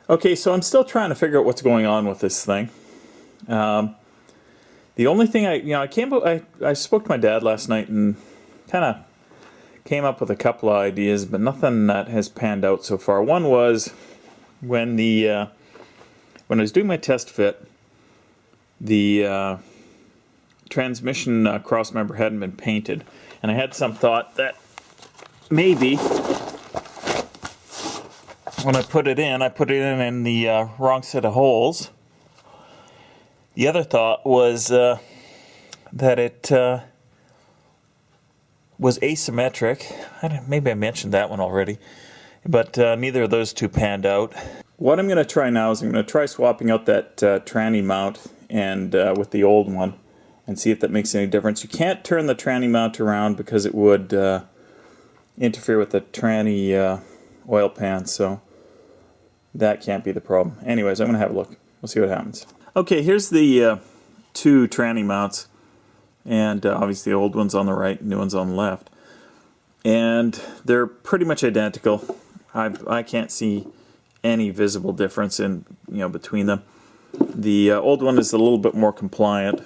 Okay, so I'm still trying to figure out what's going on with this thing. The only thing I spoke to my dad last night and kind of came up with a couple of ideas, but nothing that has panned out so far. One was when I was doing my test fit, the transmission crossmember hadn't been painted, and I had some thought that maybe when I put it in the wrong set of holes. The other thought was that it was asymmetric. Maybe I mentioned that one already, but neither of those two panned out. What I'm going to try now is I'm going to try swapping out that tranny mount and with the old one and see if that makes any difference. You can't turn the tranny mount around because it would interfere with the tranny oil pan, so that can't be the problem. Anyways, I'm going to have a look. We'll see what happens. Okay, here's the two tranny mounts, and obviously the old one's on the right, new one's on the left. And they're pretty much identical. I can't see any visible difference in between them. The old one is a little bit more compliant,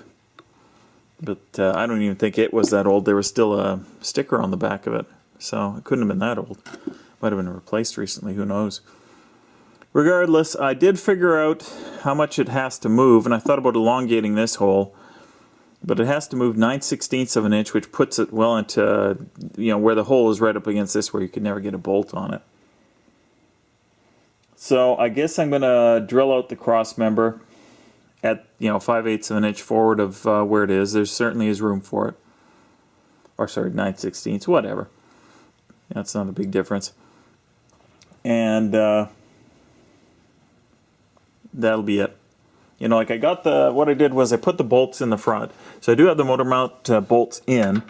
but I don't even think it was that old. There was still a sticker on the back of it, so it couldn't have been that old. Might have been replaced recently, who knows. Regardless, I did figure out how much it has to move, and I thought about elongating this hole, but it has to move 9/16 of an inch, which puts it well into, where the hole is right up against this, where you could never get a bolt on it. So I guess I'm going to drill out the cross member at 5/8 of an inch forward of where it is. There certainly is room for it. Or sorry, 9/16, whatever. That's not a big difference. And that'll be it. Like I got what I did was I put the bolts in the front. So I do have the motor mount bolts in,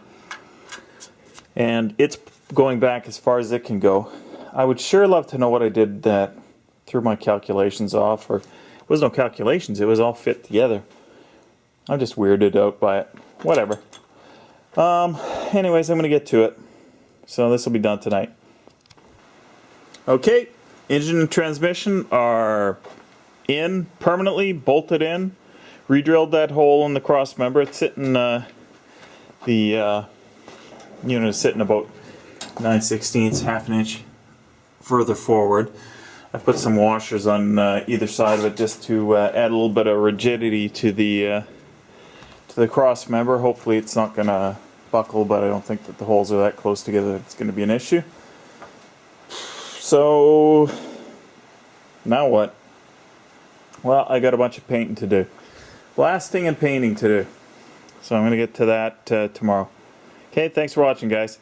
and it's going back as far as it can go. I would sure love to know what I did that threw my calculations off, or it was no calculations, it was all fit together. I'm just weirded out by it. Whatever. Anyways, I'm going to get to it. So this will be done tonight. Okay, engine and transmission are in permanently, bolted in. Redrilled that hole in the cross member. It's sitting, the unit is sitting about 9/16, half an inch further forward. I put some washers on either side of it just to add a little bit of rigidity to the cross member. Hopefully it's not going to buckle, but I don't think that the holes are that close together that it's going to be an issue. So now what? Well, I got a bunch of painting to do. Blasting and painting to do. So I'm going to get to that tomorrow. Okay, thanks for watching, guys.